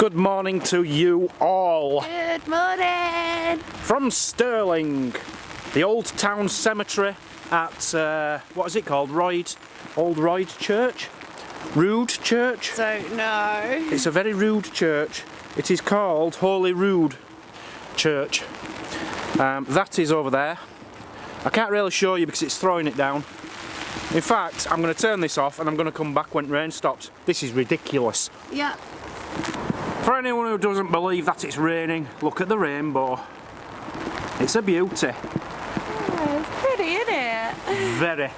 Good morning to you all. Good morning. From Stirling, the Old Town Cemetery at, what is it called? Old Royd Church? Rood Church? Don't know. It's a very rude church. It is called Holy Rood Church. That is over there. I can't really show you because it's throwing it down. In fact, I'm going to turn this off and I'm going to come back when rain stops. This is ridiculous. Yeah. For anyone who doesn't believe that it's raining, look at the rainbow. It's a beauty. Oh, it's pretty, isn't it? Very.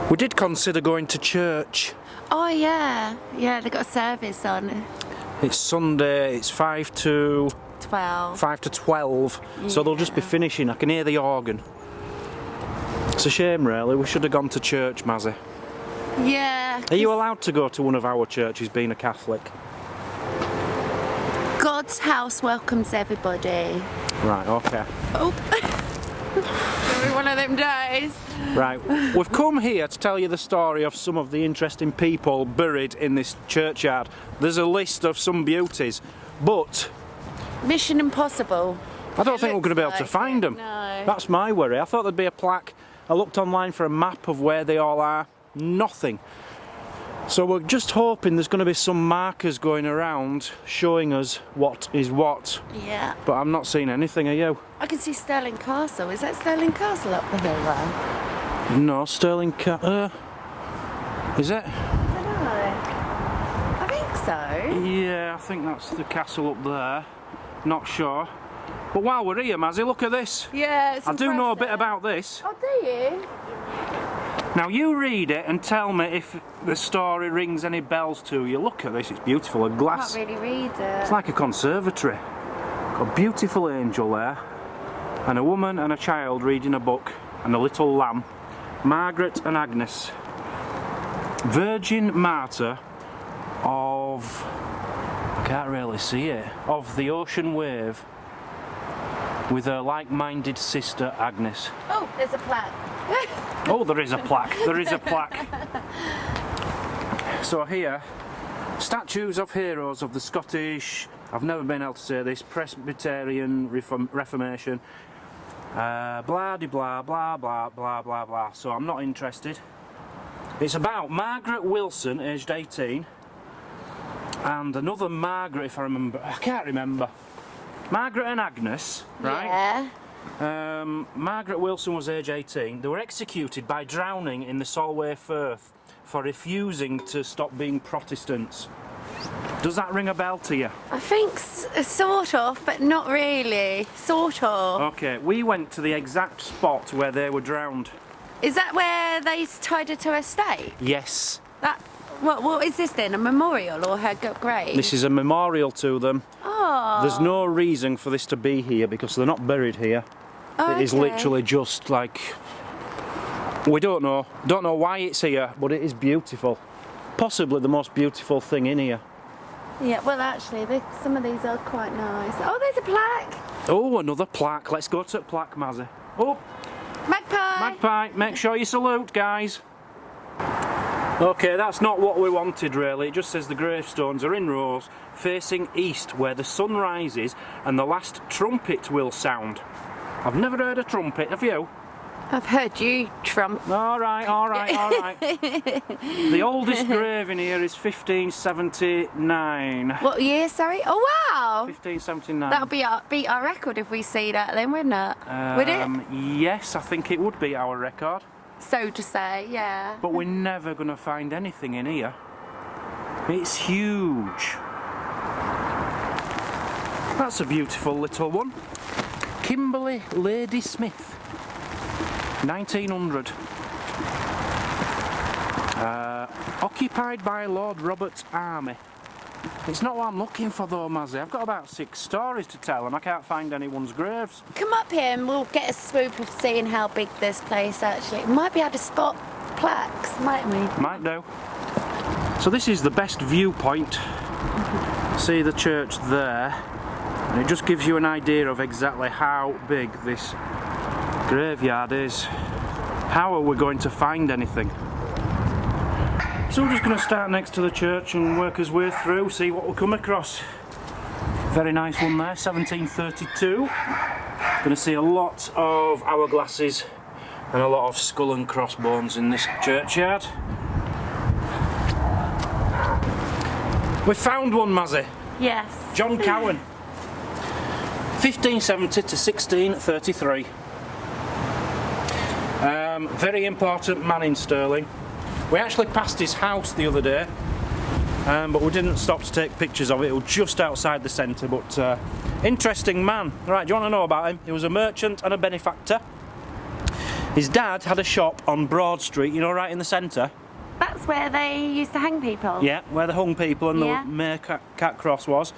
We did consider going to church. Oh yeah. Yeah, they've got a service on. It's Sunday, it's 5 to 12. 5 to 12, so they'll just be finishing. I can hear the organ. It's a shame really, we should have gone to church, Mazzy. Yeah. Are you allowed to go to one of our churches being a Catholic? God's house welcomes everybody. Right, okay. Oh. It'll be one of them days. Right, we've come here to tell you the story of some of the interesting people buried in this churchyard. There's a list of some beauties, but Mission impossible. I don't think we're going to be able to find them. No. That's my worry. I thought there'd be a plaque. I looked online for a map of where they all are. Nothing. So we're just hoping there's going to be some markers going around showing us what is what. Yeah. But I'm not seeing anything, are you? I can see Stirling Castle. Is that Stirling Castle up the hill there? No, Stirling is it? I don't know. I think so. Yeah, I think that's the castle up there. Not sure. But while we're here, Mazzy, look at this. Yeah, it's I do know a bit impressive. about this. Oh, do you? Now you read it and tell me if the story rings any bells to you. Look at this, it's beautiful. A glass. Can't really read it. It's like a conservatory. Got a beautiful angel there, and a woman and a child reading a book, and a little lamb. Margaret and Agnes. Virgin Martyr of... I can't really see it. Of the ocean wave, with her like-minded sister Agnes. Oh, there's a plaque. Oh, there is a plaque. There is a plaque. So here, statues of heroes of the Scottish, I've never been able to say this, Presbyterian Reformation, blah de blah blah blah blah blah blah. So I'm not interested. It's about Margaret Wilson, aged 18, and another Margaret, if I remember. I can't remember. Margaret and Agnes, right? Yeah. Margaret Wilson was age 18. They were executed by drowning in the Solway Firth for refusing to stop being Protestants. Does that ring a bell to you? I think sort of, but not really. Sort of. Okay, we went to the exact spot where they were drowned. Is that where they tied her to her stake? Yes. That. What is this then? A memorial or her grave? This is a memorial to them. Oh. There's no reason for this to be here because they're not buried here. Oh, It is literally just like... We don't know. Don't know why it's here, but it is beautiful. Possibly the most beautiful thing in here. Yeah, well actually, some of these are quite nice. Oh, there's a plaque! Oh, another plaque. Let's go to the plaque, Mazzy. Oh! Magpie! Magpie, make sure you salute, guys. Okay, that's not what we wanted really. It just says the gravestones are in rows facing east where the sun rises and the last trumpet will sound. I've never heard a trumpet, have you? I've heard you trump. Alright, alright, alright. The oldest grave in here is 1579. What year, sorry? Oh wow! 1579. That'll beat our record if we see that then, wouldn't it? Would it? Yes, I think it would be our record. So to say, yeah. But we're never going to find anything in here. It's huge. That's a beautiful little one. Kimberly Lady Smith. 1900. Occupied by Lord Robert's army. It's not what I'm looking for though, Mazzy. I've got about 6 stories to tell and I can't find anyone's graves. Come up here and we'll get a swoop of seeing how big this place actually. We might be able to spot plaques, mightn't we? Might do. So this is the best viewpoint. See the church there. And it just gives you an idea of exactly how big this graveyard is. How are we going to find anything? So we're just going to start next to the church and work his way through, see what we'll come across. Very nice one there, 1732. Going to see a lot of hourglasses and a lot of skull and crossbones in this churchyard. We found one, Mazzy. Yes. John Cowan. 1570 to 1633. Very important man in Stirling. We actually passed his house the other day, but we didn't stop to take pictures of it. It was just outside the centre, but interesting man. Right, do you want to know about him? He was a merchant and a benefactor. His dad had a shop on Broad Street, you know, right in the centre. That's where they used to hang people. Yeah, where the hung people and Yeah. the May Cat Cross was.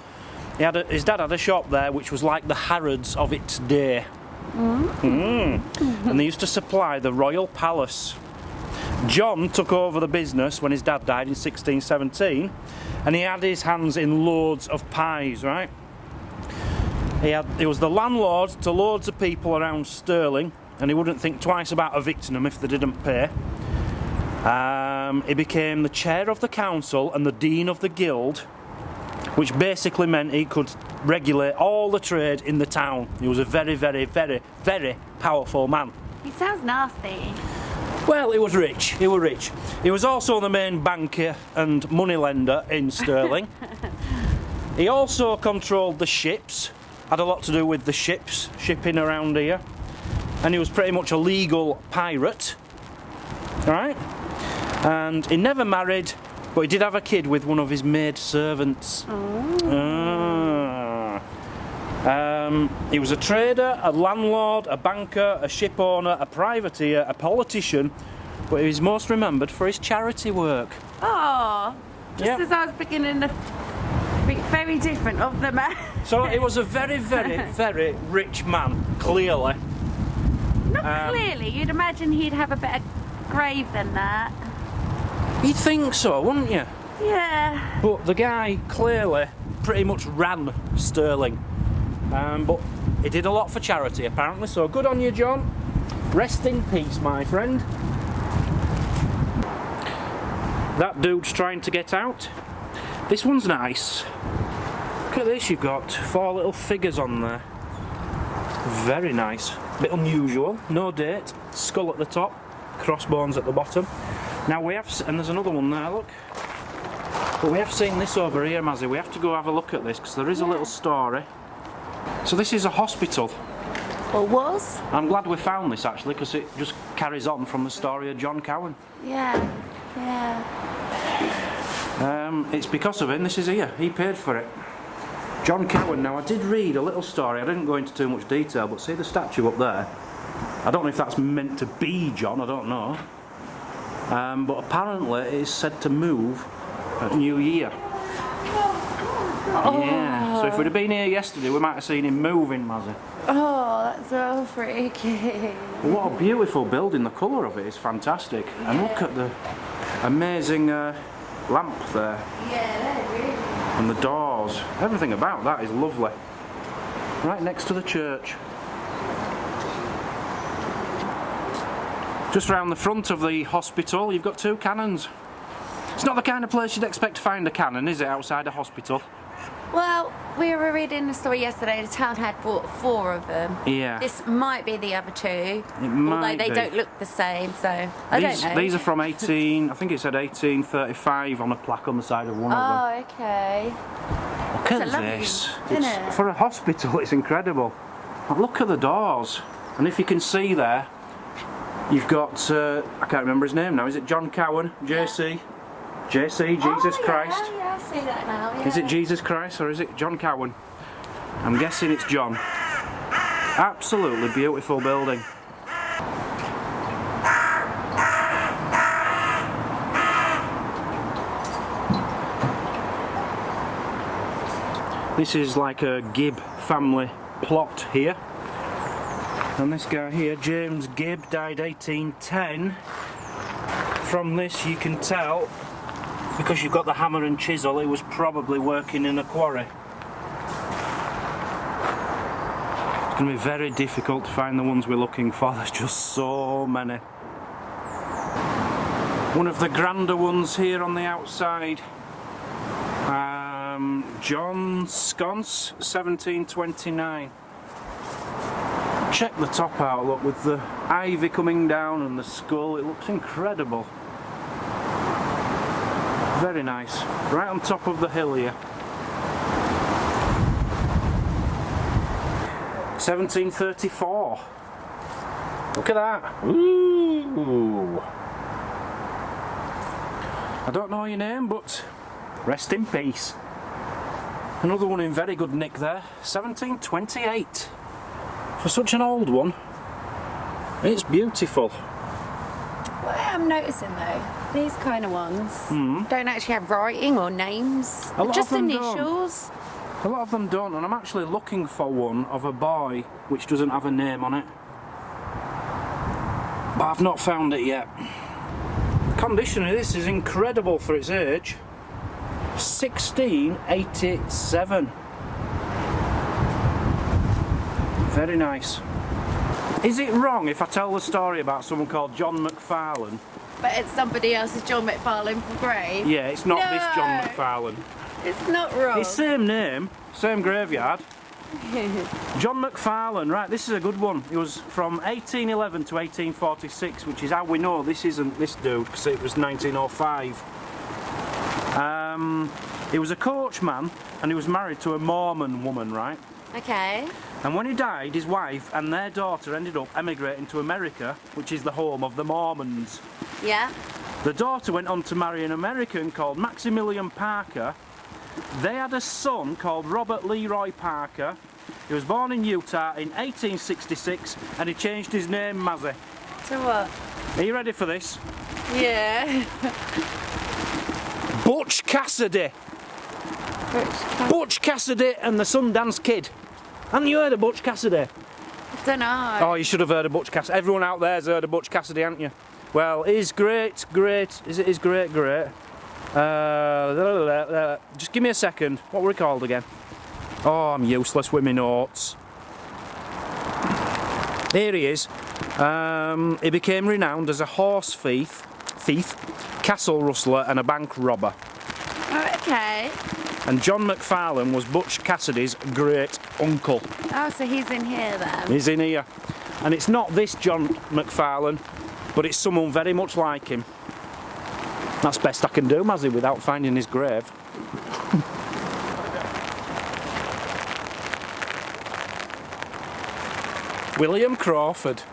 His dad had a shop there which was like the Harrods of its day. And they used to supply the royal palace. John took over the business when his dad died in 1617, and he had his hands in loads of pies, right? He was the landlord to loads of people around Stirling, and he wouldn't think twice about evicting them if they didn't pay. He became the chair of the council and the dean of the guild, which basically meant he could regulate all the trade in the town. He was a very, very, very, very powerful man. He sounds nasty. Well, he was rich. He was rich. He was also the main banker and moneylender in Stirling. He also controlled the ships, had a lot to do with the shipping around here, and he was pretty much a legal pirate. Right? And he never married, but he did have a kid with one of his maid servants. He was a trader, a landlord, a banker, a ship owner, a privateer, a politician, but he was most remembered for his charity work. Oh, just Yep. as I was beginning to think very different of the man. So he was a very, very, very rich man, clearly. Not clearly, you'd imagine he'd have a better grave than that. You'd think so, wouldn't you? Yeah. But the guy clearly pretty much ran Stirling. But he did a lot for charity apparently, so good on you, John. Rest in peace, my friend. That dude's trying to get out. This one's nice. Look at this, you've got 4 little figures on there. Very nice. Bit unusual, no date, skull at the top, crossbones at the bottom. Now we have, and there's another one there, look. But we have seen this over here, Mazzy. We have to go have a look at this because there is a little story. So this is a hospital. Or was? I'm glad we found this actually because it just carries on from the story of John Cowan. Yeah. Yeah. It's because of him this is here. He paid for it. John Cowan. Now I did read a little story. I didn't go into too much detail, but see the statue up there? I don't know if that's meant to be John. I don't know. But apparently it is said to move at New Year. Oh. Yeah. So if we'd have been here yesterday, we might have seen him moving, Mazzy. Oh, that's so freaky. What a beautiful building. The colour of it is fantastic. Yeah. And look at the amazing lamp there. Yeah, they're really. And the doors. Everything about that is lovely. Right next to the church. Just round the front of the hospital, you've got 2 cannons. It's not the kind of place you'd expect to find a cannon, is it, outside a hospital? Well, we were reading the story yesterday. The town had bought 4 of them. Yeah. This might be the other 2. It although might they be. don't look the same, so I don't know. These are from 18, I think it said 1835 on a plaque on the side of one of them. Oh, okay. Look It's at a lovely, this. isn't it? For a hospital, it's incredible. But look at the doors. And if you can see there, you've got, I can't remember his name now, is it John Cowan, JC? JC, Jesus Christ. Yeah, I see that now. Yeah. Is it Jesus Christ or is it John Cowan? I'm guessing it's John. Absolutely beautiful building. This is like a Gibb family plot here. And this guy here, James Gibb, died 1810. From this you can tell, because you've got the hammer and chisel, he was probably working in a quarry. It's going to be very difficult to find the ones we're looking for, there's just so many. One of the grander ones here on the outside. John Sconce, 1729. Check the top out, look, with the ivy coming down and the skull. It looks incredible. Very nice. Right on top of the hill here. 1734. Look at that. Ooh. I don't know your name, but rest in peace. Another one in very good nick there. 1728. For such an old one, it's beautiful. What I'm noticing though, these kind of ones don't actually have writing or names. A lot Just of them initials. A lot of them don't, and I'm actually looking for one of a boy which doesn't have a name on it. But I've not found it yet. The condition of this is incredible for its age. 1687. Very nice. Is it wrong if I tell the story about someone called John Mcfarlane? But it's somebody else's John Mcfarlane from grave? Yeah, it's not this John No. Mcfarlane. It's not wrong. It's same name, same graveyard. John Mcfarlane, right, this is a good one. He was from 1811 to 1846, which is how we know this isn't this dude, because it was 1905. He was a coachman, and he was married to a Mormon woman, right? Okay. And when he died, his wife and their daughter ended up emigrating to America, which is the home of the Mormons. Yeah. The daughter went on to marry an American called Maximilian Parker. They had a son called Robert Leroy Parker. He was born in Utah in 1866, and he changed his name, Mazzy. So what? Are you ready for this? Yeah. Butch Cassidy. Butch Cassidy and the Sundance Kid. Haven't you heard of Butch Cassidy? I don't know. Oh, you should have heard of Butch Cassidy. Everyone out there's heard of Butch Cassidy, haven't you? Well, his great, is it his great? Just give me a second. What were he called again? Oh, I'm useless with my notes. Here he is. He became renowned as a horse thief, castle rustler and a bank robber. Oh, okay. And John Mcfarlane was Butch Cassidy's great uncle. Oh, so he's in here then? He's in here. And it's not this John Mcfarlane, but it's someone very much like him. That's best I can do, Mazzy, without finding his grave. William Crawford.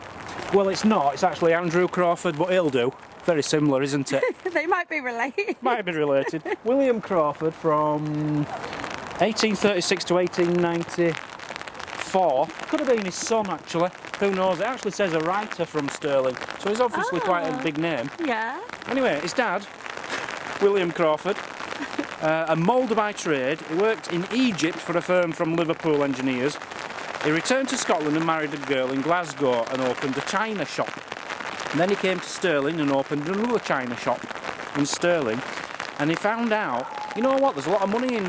Well, it's not, it's actually Andrew Crawford, but he'll do. Very similar, isn't it? They might be related. Might be related. William Crawford from 1836 to 1894. Could have been his son, actually. Who knows? It actually says a writer from Stirling, so he's obviously quite a big name. Yeah. Anyway, his dad, William Crawford, a moulder by trade. He worked in Egypt for a firm from Liverpool engineers. He returned to Scotland and married a girl in Glasgow and opened a china shop. And then he came to Stirling and opened another china shop in Stirling. And he found out, you know what, there's a lot of money in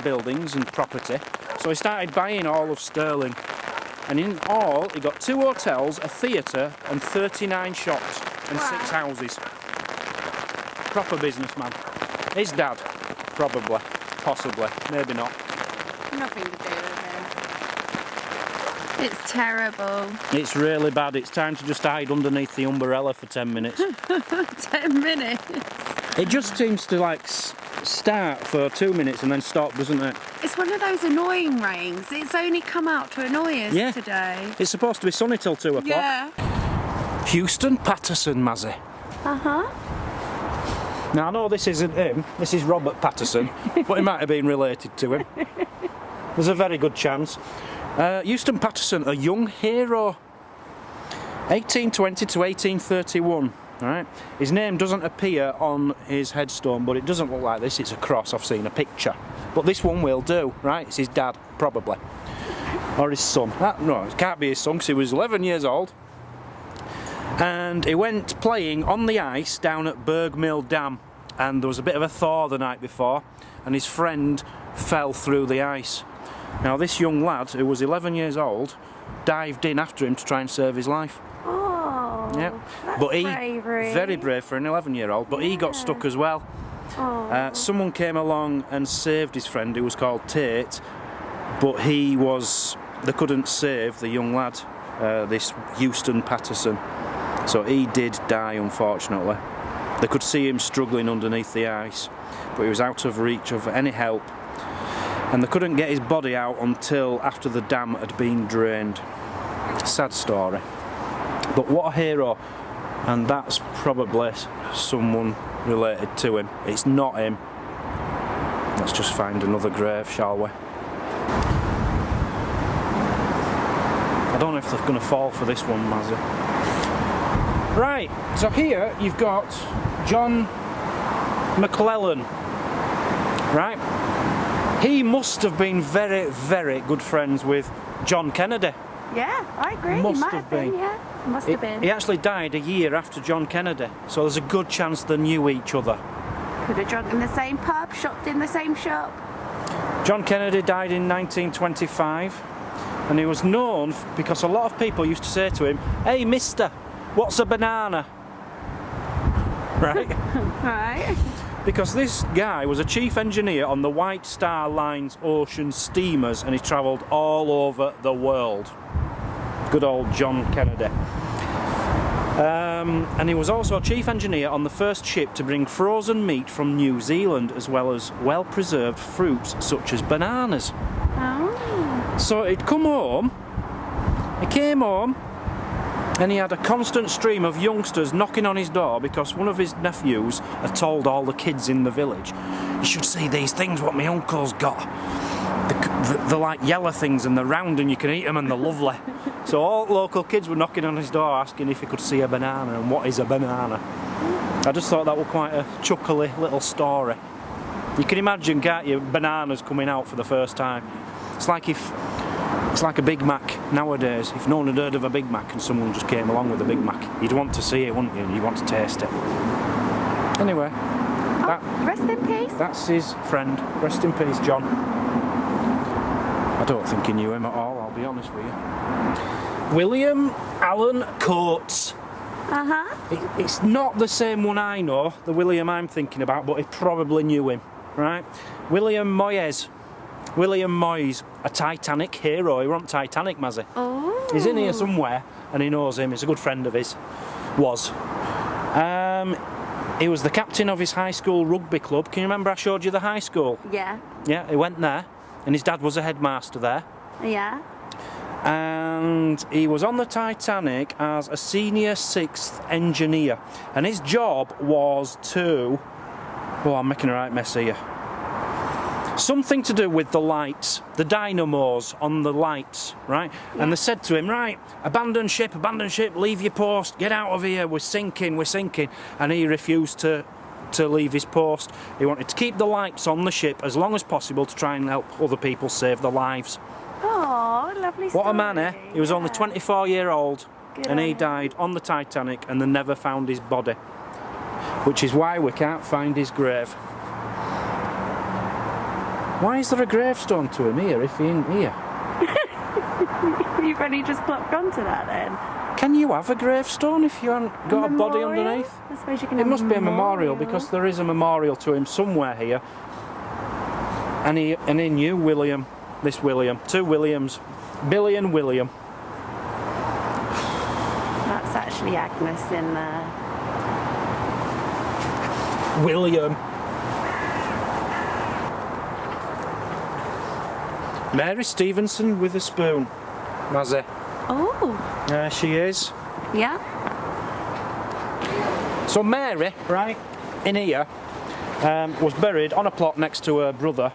buildings and property. So he started buying all of Stirling. And in all, he got 2 hotels, a theatre and 39 shops and 6 houses. Proper businessman. His dad, probably, possibly, maybe not. Nothing to do with him. It's terrible. It's really bad. It's time to just hide underneath the umbrella for 10 minutes. 10 minutes? It just seems to like start for 2 minutes and then stop, doesn't it? It's one of those annoying rains. It's only come out to annoy us today. It's supposed to be sunny till 2 o'clock. Yeah. Houston Patterson, Mazzy. Uh-huh. Now I know this isn't him, this is Robert Patterson, but he might have been related to him. There's a very good chance. Houston Patterson, a young hero. 1820 to 1831. Right. His name doesn't appear on his headstone, but it doesn't look like this, it's a cross, I've seen a picture. But this one will do, right? It's his dad, probably. Or his son. No, it can't be his son, because he was 11 years old. And he went playing on the ice down at Bergmill Dam, and there was a bit of a thaw the night before, and his friend fell through the ice. Now this young lad, who was 11 years old, dived in after him to try and save his life. Oh. Yeah. That's But he, bravery. very brave for an 11-year-old, but he got stuck as well. Someone came along and saved his friend who was called Tate, but they couldn't save the young lad, this Houston Patterson. So he did die, unfortunately. They could see him struggling underneath the ice, but he was out of reach of any help. And they couldn't get his body out until after the dam had been drained. Sad story. But what a hero. And that's probably someone related to him. It's not him. Let's just find another grave, shall we? I don't know if they're going to fall for this one, Mazzy. Right, so here you've got John Mcfarlane. Right? He must have been very, very good friends with John Kennedy. Yeah, I agree. Must He might have been. Yeah, must have been. He actually died a year after John Kennedy, so there's a good chance they knew each other. Could have drunk in the same pub, shopped in the same shop. John Kennedy died in 1925, and he was known because a lot of people used to say to him, "Hey, mister, what's a banana?" Right? Right. Because this guy was a chief engineer on the White Star Line's ocean steamers, and he travelled all over the world. Good old John Kennedy. And he was also chief engineer on the first ship to bring frozen meat from New Zealand, as well as well-preserved fruits such as bananas. Oh. So he came home, and he had a constant stream of youngsters knocking on his door because one of his nephews had told all the kids in the village, "You should see these things what my uncle's got. They're like yellow things and they're round and you can eat them and they're lovely." So all local kids were knocking on his door asking if he could see a banana and what is a banana. I just thought that was quite a chuckly little story. You can imagine, can't you, bananas coming out for the first time. It's like a Big Mac nowadays. If no one had heard of a Big Mac and someone just came along with a Big Mac, you'd want to see it, wouldn't you? You'd want to taste it. Anyway, Rest in peace. that's his friend. Rest in peace, John. I don't think he knew him at all, I'll be honest with you. William Allen Coates. It's not the same one I know, the William I'm thinking about, but he probably knew him, right? William Moyes, a Titanic hero. He were on Titanic, Mazzy. Oh. He's in here somewhere, and he knows him. He's a good friend of his. He was the captain of his high school rugby club. Can you remember I showed you the high school? Yeah. Yeah, he went there, and his dad was a headmaster there. Yeah. And he was on the Titanic as a senior 6th engineer, and his job was to... Oh, I'm making a right mess here. Something to do with the lights, the dynamos on the lights, right? Yeah. And they said to him, "Right, abandon ship, leave your post, get out of here, we're sinking." And he refused to leave his post. He wanted to keep the lights on the ship as long as possible to try and help other people save their lives. Oh, lovely story. What a man, eh? He was only 24-year-old, and he on him. died on the Titanic, and they never found his body, which is why we can't find his grave. Why is there a gravestone to him here if he ain't here? You've only just clocked onto that then. Can you have a gravestone if you haven't got a body Memorial? underneath? I suppose you can It have must be a memorial because there is a memorial to him somewhere here. And he knew William, this William, two Williams, Billy and William. That's actually Agnes in there. William. Mary Stevenson with a spoon. Mazzy. Oh. There she is. Yeah. So Mary, right, in here, was buried on a plot next to her brother,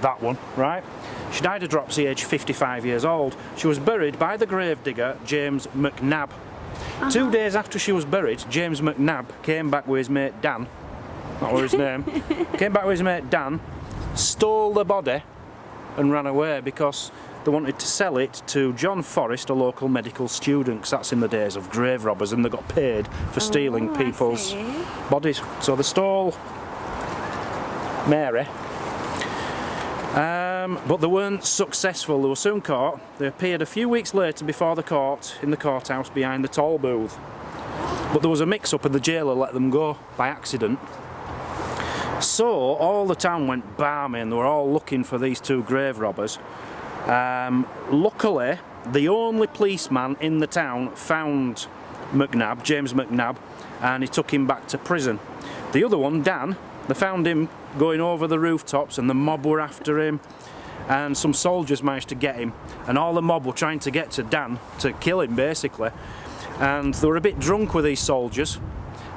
that one, right? She died of dropsy, aged 55 years old. She was buried by the gravedigger, James McNabb. 2 days after she was buried, James McNabb came back with his mate Dan, that was his name, came back with his mate Dan, stole the body and ran away because they wanted to sell it to John Forrest, a local medical student, because that's in the days of grave robbers, and they got paid for stealing people's bodies. So they stole Mary, but they weren't successful. They were soon caught. They appeared a few weeks later before the court, in the courthouse behind the toll booth. But there was a mix-up and the jailer let them go by accident. So all the town went balmy and they were all looking for these two grave robbers. Luckily, the only policeman in the town found McNab, James McNab, and he took him back to prison. The other one, Dan, they found him going over the rooftops and the mob were after him, and some soldiers managed to get him, and all the mob were trying to get to Dan to kill him basically, and they were a bit drunk with these soldiers,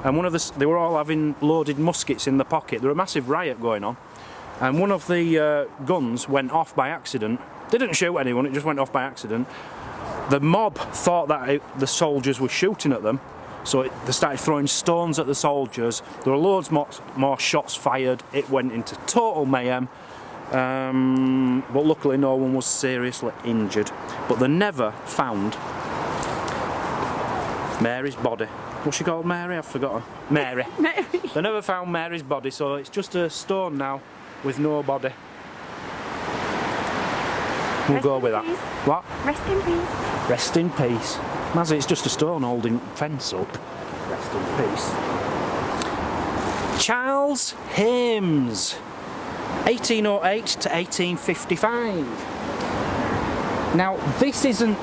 and they were all having loaded muskets in the pocket. There was a massive riot going on, and one of the guns went off by accident. They didn't shoot anyone, it just went off by accident. The mob thought that the soldiers were shooting at them, so they started throwing stones at the soldiers. There were loads more shots fired. It went into total mayhem, but luckily no one was seriously injured. But they never found Mary's body. What's she called, Mary? I've forgotten. Mary. Mary. They never found Mary's body, so it's just a stone now with no body. We'll go with that. What? Rest in peace. Rest in peace. Mazzy, it's just a stone holding fence up. Rest in peace. Charles Hames, 1808 to 1855. Now, this isn't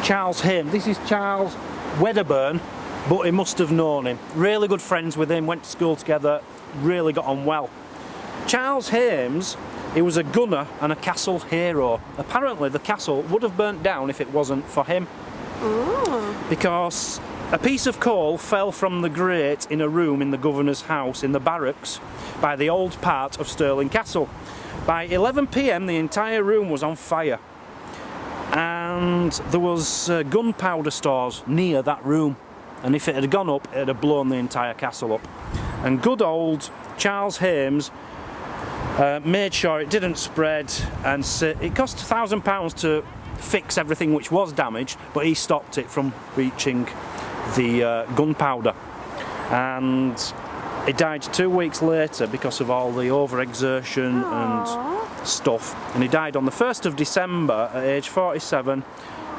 Charles Hames, this is Charles Wedderburn, but he must have known him. Really good friends with him, went to school together, really got on well. Charles Hames, he was a gunner and a castle hero. Apparently the castle would have burnt down if it wasn't for him. Ooh. Because a piece of coal fell from the grate in a room in the governor's house in the barracks by the old part of Stirling Castle. By 11 PM the entire room was on fire, and there was gunpowder stores near that room, and if it had gone up it had blown the entire castle up. And good old Charles Hames made sure it didn't spread, and it cost £1,000 to fix everything which was damaged, but he stopped it from reaching the gunpowder, and he died 2 weeks later because of all the overexertion and stuff, and he died on the 1st of December at age 47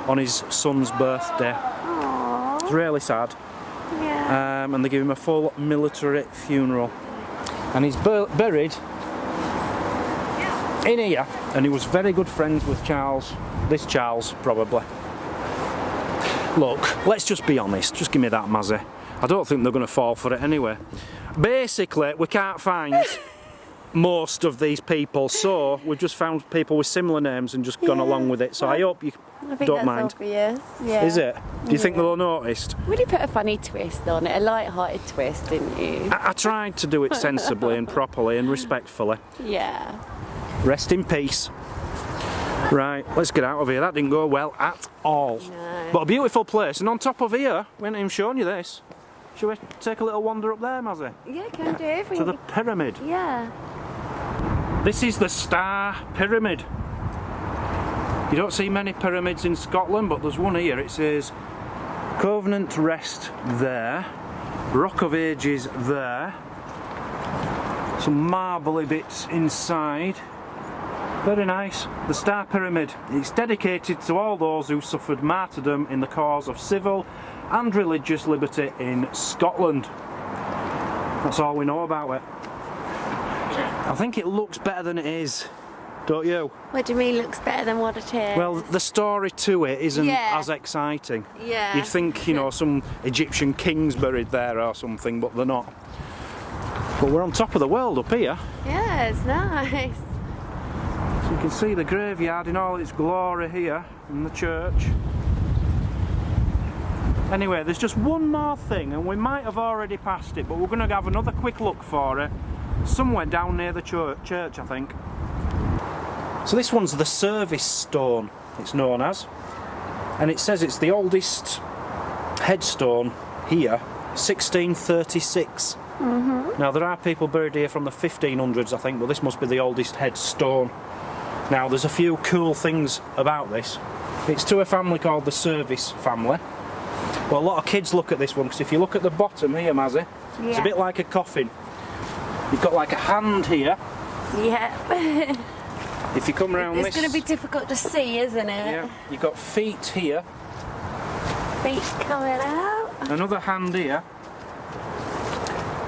on his son's birthday. Aww. It's really sad. Yeah. And they give him a full military funeral, and he's buried in here, and he was very good friends with Charles, this Charles probably. Look, let's just be honest, just give me that, Mazzy. I don't think they're going to fall for it anyway. Basically, we can't find most of these people, so we've just found people with similar names and just gone along with it, so I hope you don't mind. Obvious. Yeah. Is it? Do you think they'll have noticed? Would you put a funny twist on it, a light-hearted twist, didn't you? I tried to do it sensibly and properly and respectfully. Yeah. Rest in peace. Right, let's get out of here. That didn't go well at all. No. But a beautiful place, and on top of here, we haven't even shown you this. Shall we take a little wander up there, Mazzy? Yeah, can do. To the pyramid. Yeah. This is the Star Pyramid. You don't see many pyramids in Scotland, but there's one here. It says Covenant Rest there, Rock of Ages there, some marbly bits inside. Very nice. The Star Pyramid. It's dedicated to all those who suffered martyrdom in the cause of civil and religious liberty in Scotland. That's all we know about it. I think it looks better than it is, don't you? What do you mean looks better than what it is? Well, the story to it isn't as exciting. Yeah. You'd think, you know, some Egyptian king's buried there or something, but they're not. But we're on top of the world up here. Yeah, it's nice. So you can see the graveyard in all its glory here in the church. Anyway, there's just one more thing, and we might have already passed it, but we're going to have another quick look for it somewhere down near the church, I think. So this one's the service stone, it's known as, and it says it's the oldest headstone here, 1636. Now there are people buried here from the 1500s, I think, but this must be the oldest headstone. Now there's a few cool things about this. It's to a family called the Service family. Well, a lot of kids look at this one, because if you look at the bottom here, Mazzy, it's a bit like a coffin. You've got like a hand here. Yeah. If you come around It's going to be difficult to see, isn't it? Yeah, you've got feet here. Feet coming out. Another hand here.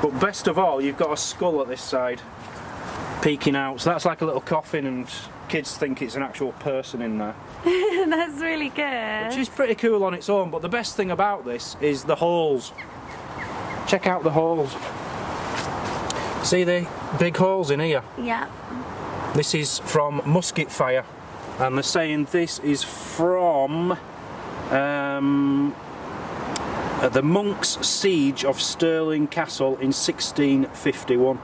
But best of all, you've got a skull at this side, peeking out. So that's like a little coffin, and kids think it's an actual person in there. That's really good. Which is pretty cool on its own, but the best thing about this is the holes. Check out the holes. See the big holes in here? Yeah. This is from musket fire, and they're saying this is from the monks' siege of Stirling Castle in 1651.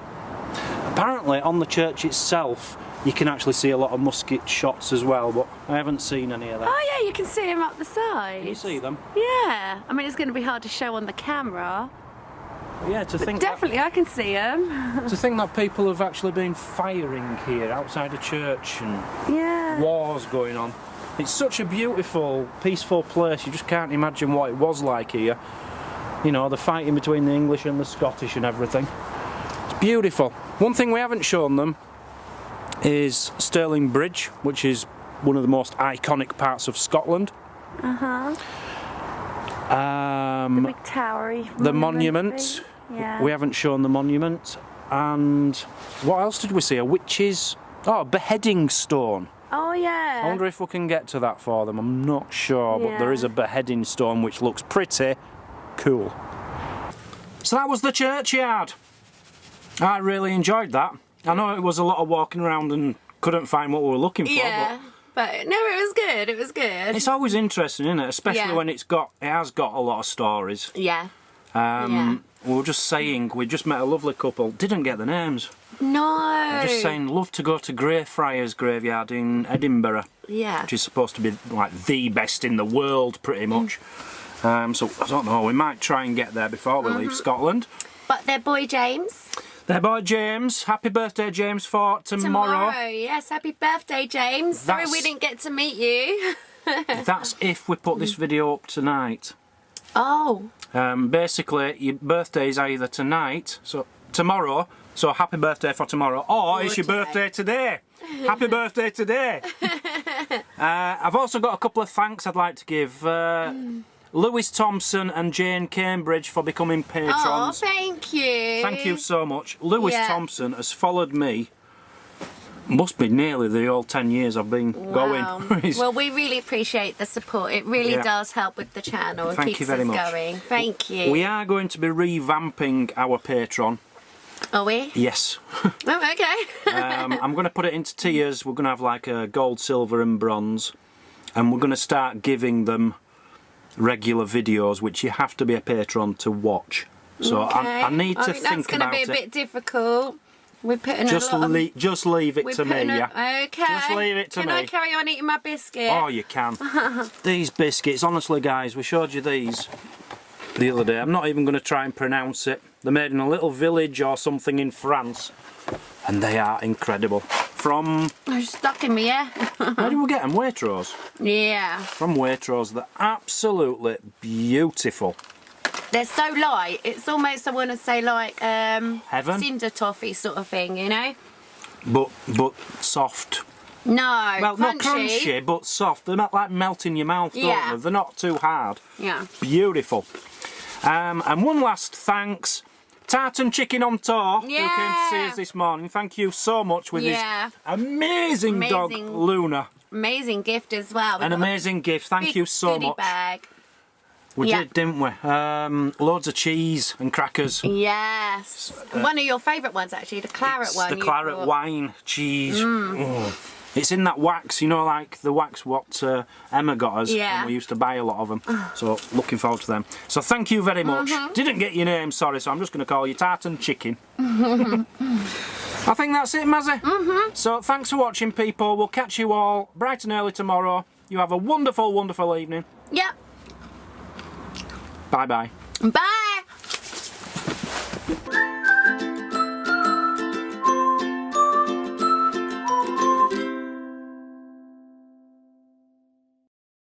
Apparently on the church itself you can actually see a lot of musket shots as well, but I haven't seen any of that. Oh yeah, you can see them up the side. Can you see them? Yeah. I mean, it's going to be hard to show on the camera. But yeah, to think Definitely, I can see them. to think that people have actually been firing here outside a church and Yeah. wars going on. It's such a beautiful, peaceful place. You just can't imagine what it was like here. You know, the fighting between the English and the Scottish and everything. It's beautiful. One thing we haven't shown them is Stirling Bridge, which is one of the most iconic parts of Scotland. The big towery The monument. thing. Yeah. We haven't shown the monument. And what else did we see? A witch's... Oh, a beheading stone. Oh yeah. I wonder if we can get to that for them. I'm not sure, but there is a beheading stone which looks pretty cool. So that was the churchyard. I really enjoyed that. I know it was a lot of walking around and couldn't find what we were looking for. Yeah. But no, it was good. It was good. But it's always interesting, isn't it? Especially when it has got a lot of stories. Yeah. We were just saying, we just met a lovely couple. Didn't get the names. No. Just saying, love to go to Greyfriars Graveyard in Edinburgh. Yeah. Which is supposed to be like the best in the world, pretty much. So I don't know. We might try and get there before we leave Scotland. But their boy James. Their boy James. Happy birthday, James, for tomorrow. Yes, happy birthday, James. Sorry we didn't get to meet you. That's if we put this video up tonight. Oh. Basically, your birthday is either tonight, so tomorrow, so happy birthday for tomorrow, or it's your birthday today. Happy birthday today. I've also got a couple of thanks I'd like to give. Lewis Thompson and Jane Cambridge for becoming patrons. Oh, thank you. Thank you so much. Lewis Thompson has followed me, must be nearly the old 10 years I've been going. Well, we really appreciate the support. It really does help with the channel. It Thank keeps you very us much. going. Thank you. We are going to be revamping our Patreon. Are we? Yes. Oh, okay. I'm going to put it into tiers. We're going to have like a gold, silver and bronze. And we're going to start giving them regular videos, which you have to be a patron to watch. So I need to think about it. That's going to be a bit difficult. We're putting just leave it to me, yeah? Okay. Just leave it to me. Can I carry on eating my biscuit? Oh, you can. These biscuits, honestly, guys, we showed you these the other day. I'm not even going to try and pronounce it. They're made in a little village or something in France, and they are incredible. From... They're stuck in me, yeah? Where do we get them? Waitrose? Yeah. From Waitrose. They're absolutely beautiful. They're so light. It's almost, I want to say, like Heaven? cinder toffee sort of thing, you know? But soft. No, Well, not crunchy, but soft. They're not like melt in your mouth, don't they? They're not too hard. Yeah. Beautiful. And one last thanks. Tartan Chicken on Tour, who came to see us this morning. Thank you so much with this amazing dog, Luna. Amazing gift as well. An amazing gift. Thank you so much. Bag. We did, didn't we? Loads of cheese and crackers. Yes. One of your favourite ones, actually, the claret one. The claret wine cheese. Oh. It's in that wax, you know, like the wax what Emma got us, and we used to buy a lot of them. So looking forward to them. So thank you very much. Didn't get your name, sorry, so I'm just going to call you Tartan Chicken. I think that's it, Mazzy. So thanks for watching, people. We'll catch you all bright and early tomorrow. You have a wonderful, wonderful evening. Yep. Bye-bye. Bye.